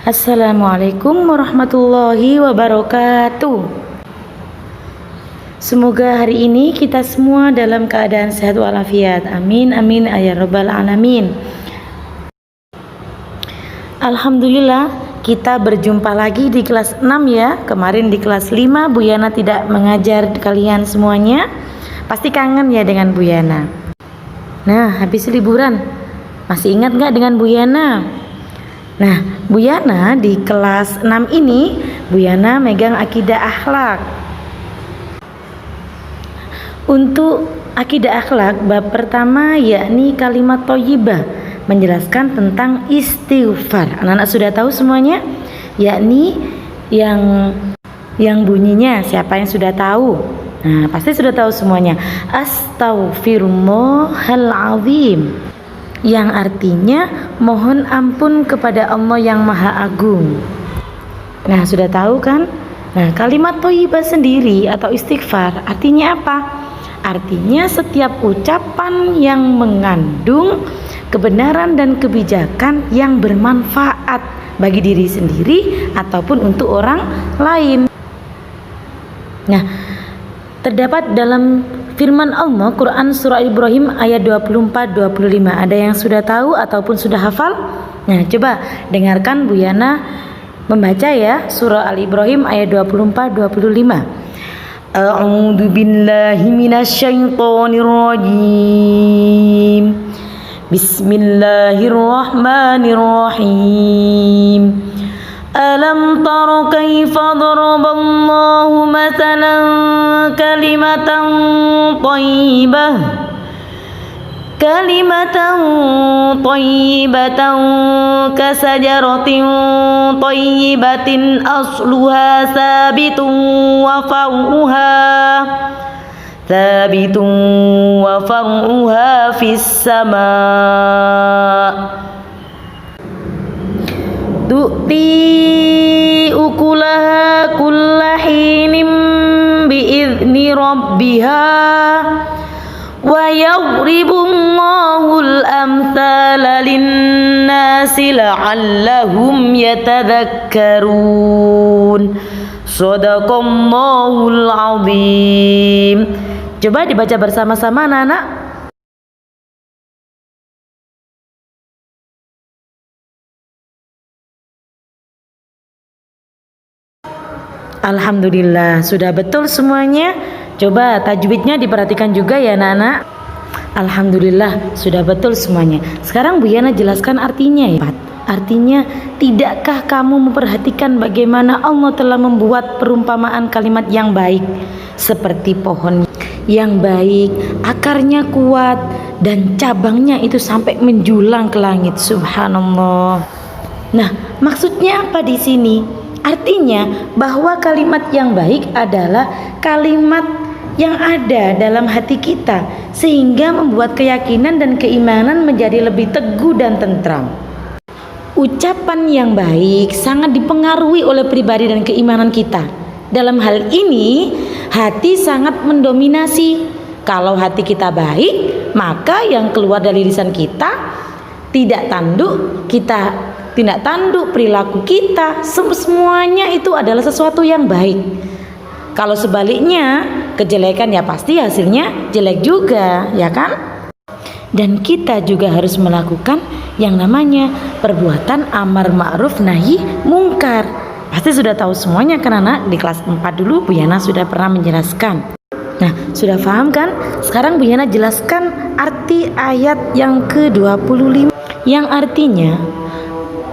Assalamualaikum warahmatullahi wabarakatuh. Semoga hari ini kita semua dalam keadaan sehat walafiat. Amin amin ya rabbal alamin. Alhamdulillah kita berjumpa lagi di kelas 6 ya. Kemarin di kelas 5 Bu Yana tidak mengajar kalian semuanya. Pasti kangen ya dengan Bu Yana. Nah, habis liburan masih ingat gak dengan Bu Yana? Nah, Bu Yana di kelas 6 ini Bu Yana megang akidah akhlak. Untuk akidah akhlak bab pertama yakni kalimat thayyibah, menjelaskan tentang istighfar. Anak-anak sudah tahu semuanya? Yakni yang bunyinya, siapa yang sudah tahu? Nah, pasti sudah tahu semuanya. Astaghfirullahaladzim, yang artinya mohon ampun kepada Allah yang Maha Agung. Nah, sudah tahu kan? Nah, kalimat thayyibah sendiri atau istighfar artinya apa? Artinya setiap ucapan yang mengandung kebenaran dan kebijakan yang bermanfaat bagi diri sendiri ataupun untuk orang lain. Nah, terdapat dalam firman Allah Quran surah Ibrahim ayat 24-25. Ada yang sudah tahu ataupun sudah hafal? Nah, coba dengarkan Bu Yana membaca ya, surah Al-Ibrahim ayat 24-25. A'udzu billahi minasyaitonir rajim. Bismillahirrahmanirrahim. Alam tara kaifa daraballahu mathalan kalimatan thayyibatan kasajaratin thayyibatin asluha sabitun wa far'uha fis sama' tu'ti ukulaha kullahinin bi'izni rabbiha wa yadribullahu al-amthala lin-nasi la'allahum yatadhakkarun. Shadaqallahul azim. Coba dibaca bersama-sama anak-anak. Alhamdulillah sudah betul semuanya. Coba tajwidnya diperhatikan juga ya anak-anak. Alhamdulillah sudah betul semuanya. Sekarang Bu Yana jelaskan artinya ya. Artinya, tidakkah kamu memperhatikan bagaimana Allah telah membuat perumpamaan kalimat yang baik, seperti pohon yang baik, akarnya kuat dan cabangnya itu sampai menjulang ke langit. Subhanallah. Nah, maksudnya apa di sini? Artinya bahwa kalimat yang baik adalah kalimat yang ada dalam hati kita, sehingga membuat keyakinan dan keimanan menjadi lebih teguh dan tentram. Ucapan yang baik sangat dipengaruhi oleh pribadi dan keimanan kita. Dalam hal ini, hati sangat mendominasi. Kalau hati kita baik, maka yang keluar dari lisan kita tidak tanduk, perilaku kita, semuanya itu adalah sesuatu yang baik. Kalau sebaliknya, kejelekan ya pasti hasilnya jelek juga, ya kan? Dan kita juga harus melakukan yang namanya perbuatan amar ma'ruf nahi mungkar. Pasti sudah tahu semuanya kan anak? Di kelas 4 dulu Bu Yana sudah pernah menjelaskan. Nah, sudah paham kan? Sekarang Bu Yana jelaskan arti ayat yang ke-25, yang artinya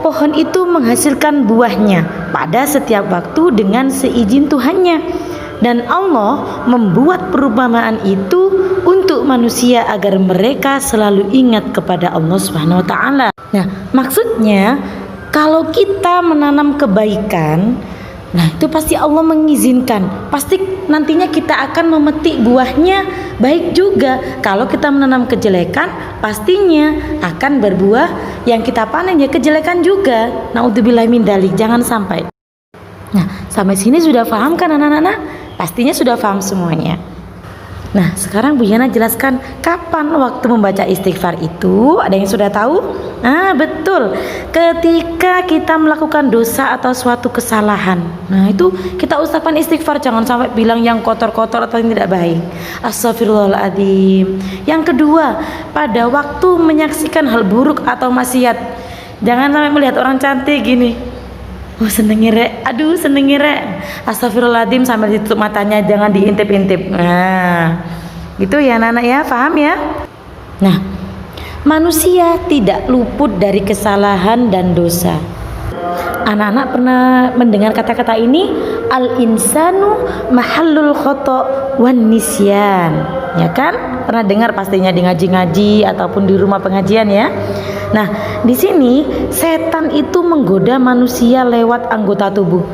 pohon itu menghasilkan buahnya pada setiap waktu dengan seizin Tuhannya. Dan Allah membuat perumpamaan itu untuk manusia agar mereka selalu ingat kepada Allah Subhanahu wa taala. Nah, maksudnya kalau kita menanam kebaikan, nah itu pasti Allah mengizinkan. Pasti nantinya kita akan memetik buahnya baik juga. Kalau kita menanam kejelekan, pastinya akan berbuah yang kita panen ya kejelekan juga. Naudzubillahi min dzalik, jangan sampai. Nah, sampai sini sudah paham kan anak-anak? Pastinya sudah paham semuanya. Nah, sekarang Bu Yana jelaskan kapan waktu membaca istighfar itu. Ada yang sudah tahu? Ah, betul. Ketika kita melakukan dosa atau suatu kesalahan. Nah, itu kita ucapkan istighfar, jangan sampai bilang yang kotor-kotor atau yang tidak baik. Astagfirullahaladzim. Yang kedua, pada waktu menyaksikan hal buruk atau maksiat. Jangan sampai melihat orang cantik gini. Oh, seneng rek, aduh seneng rek. Astagfirullahaladzim sambil ditutup matanya, jangan diintip-intip. Nah, gitu ya anak-anak ya, paham ya? Nah, manusia tidak luput dari kesalahan dan dosa. Anak-anak pernah mendengar kata-kata ini? Al-insanu mahallul khoto' wan nisyan. Ya kan? Pernah dengar pastinya di ngaji-ngaji ataupun di rumah pengajian ya. Nah, di sini setan itu menggoda manusia lewat anggota tubuh.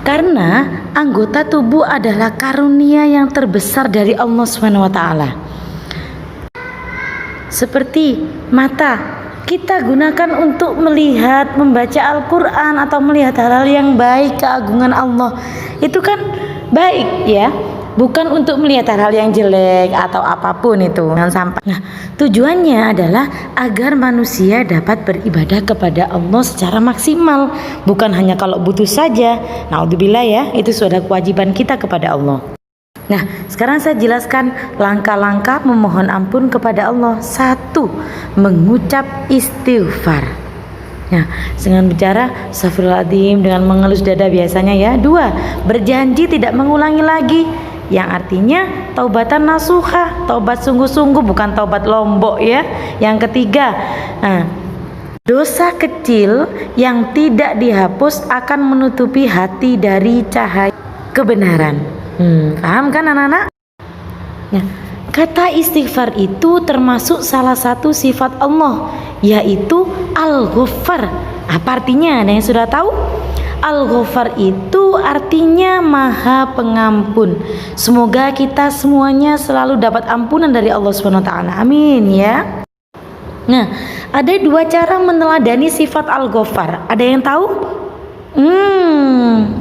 Karena anggota tubuh adalah karunia yang terbesar dari Allah SWT. Seperti mata, kita gunakan untuk melihat, membaca Al-Quran atau melihat hal-hal yang baik, keagungan Allah. Itu kan baik ya. Bukan untuk melihat hal-hal yang jelek atau apapun itu. Jangan sampai. Nah, tujuannya adalah agar manusia dapat beribadah kepada Allah secara maksimal. Bukan hanya kalau butuh saja. Naudzubillah ya, itu sudah kewajiban kita kepada Allah. Nah, sekarang saya jelaskan langkah-langkah memohon ampun kepada Allah. 1. Mengucap istighfar. Nah, dengan bicara astagfirullahaladzim dengan mengelus dada biasanya ya. 2. Berjanji tidak mengulangi lagi, yang artinya taubatan nasuha, taubat sungguh-sungguh, bukan taubat lombok ya. Yang ketiga, dosa kecil yang tidak dihapus akan menutupi hati dari cahaya kebenaran. Paham kan anak-anak? Nah, kata istighfar itu termasuk salah satu sifat Allah, yaitu Al-Ghaffar. Apa artinya? Ada yang sudah tahu? Al-Ghaffar itu artinya Maha Pengampun. Semoga kita semuanya selalu dapat ampunan dari Allah SWT. Amin ya. Nah, ada 2 cara meneladani sifat Al-Ghaffar. Ada yang tahu?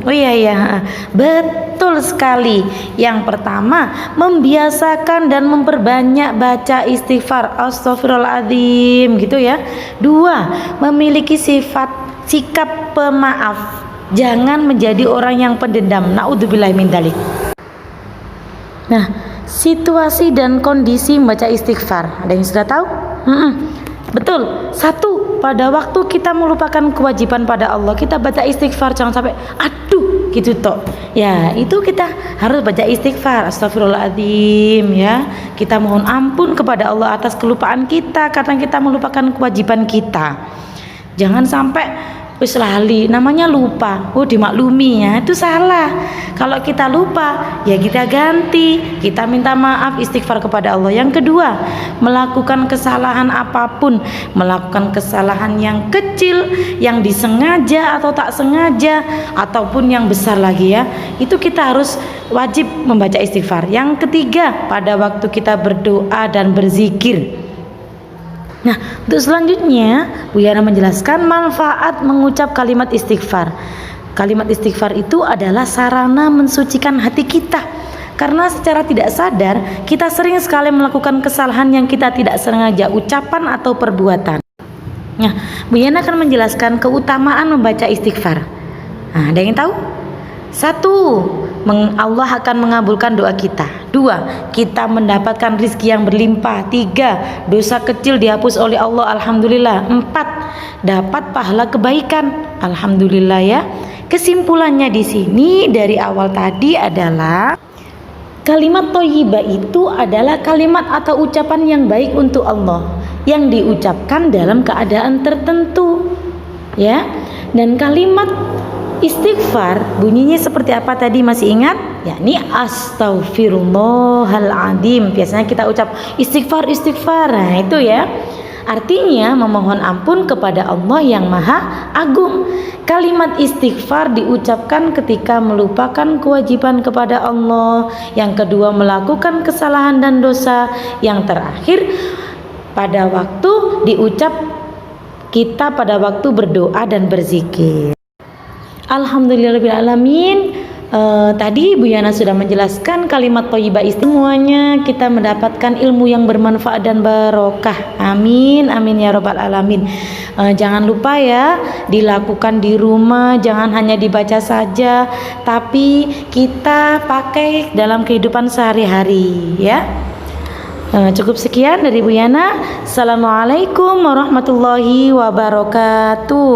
Oh iya, betul sekali. Yang pertama, membiasakan dan memperbanyak baca istighfar, astagfirullahaladzim gitu ya. 2, memiliki sikap pemaaf. Jangan menjadi orang yang pendendam. Naudzubillah min dzalik. Nah, situasi dan kondisi membaca istighfar. Ada yang sudah tahu? Betul. 1, pada waktu kita melupakan kewajiban pada Allah, kita baca istighfar, jangan sampai aduh gitu toh. Ya, itu kita harus baca istighfar, astagfirullahaladzim ya. Kita mohon ampun kepada Allah atas kelupaan kita karena kita melupakan kewajiban kita. Jangan sampai wis lali, namanya lupa. Oh, dimaklumi ya, itu salah. Kalau kita lupa, ya kita ganti, kita minta maaf, istighfar kepada Allah. Yang kedua, melakukan kesalahan apapun, melakukan kesalahan yang kecil, yang disengaja atau tak sengaja, ataupun yang besar lagi ya, itu kita harus wajib membaca istighfar. Yang ketiga, pada waktu kita berdoa dan berzikir. Nah, untuk selanjutnya Bu Yana menjelaskan manfaat mengucap kalimat istighfar. Kalimat istighfar itu adalah sarana mensucikan hati kita. Karena secara tidak sadar kita sering sekali melakukan kesalahan yang kita tidak sengaja ucapan atau perbuatan. Nah, Bu Yana akan menjelaskan keutamaan membaca istighfar. Nah, ada yang tahu? 1, Allah akan mengabulkan doa kita. 2, kita mendapatkan rizki yang berlimpah. 3, dosa kecil dihapus oleh Allah, alhamdulillah. 4, dapat pahala kebaikan, alhamdulillah ya. Kesimpulannya di sini dari awal tadi adalah kalimat thayyibah itu adalah kalimat atau ucapan yang baik untuk Allah yang diucapkan dalam keadaan tertentu ya. Dan kalimat istighfar bunyinya seperti apa tadi, masih ingat? Yakni astagfirullahaladzim. Biasanya kita ucap istighfar. Nah, itu ya. Artinya memohon ampun kepada Allah yang Maha Agung. Kalimat istighfar diucapkan ketika melupakan kewajiban kepada Allah. Yang kedua, melakukan kesalahan dan dosa. Yang terakhir, pada waktu diucap kita pada waktu berdoa dan berzikir. Alhamdulillahirrahmanirrahim. Tadi Bu Yana sudah menjelaskan kalimat thayyibah semuanya kita mendapatkan ilmu yang bermanfaat dan barokah. Amin, amin ya robbal alamin. Jangan lupa ya, dilakukan di rumah, jangan hanya dibaca saja, tapi kita pakai dalam kehidupan sehari-hari ya. Cukup sekian dari Bu Yana. Assalamualaikum warahmatullahi wabarakatuh.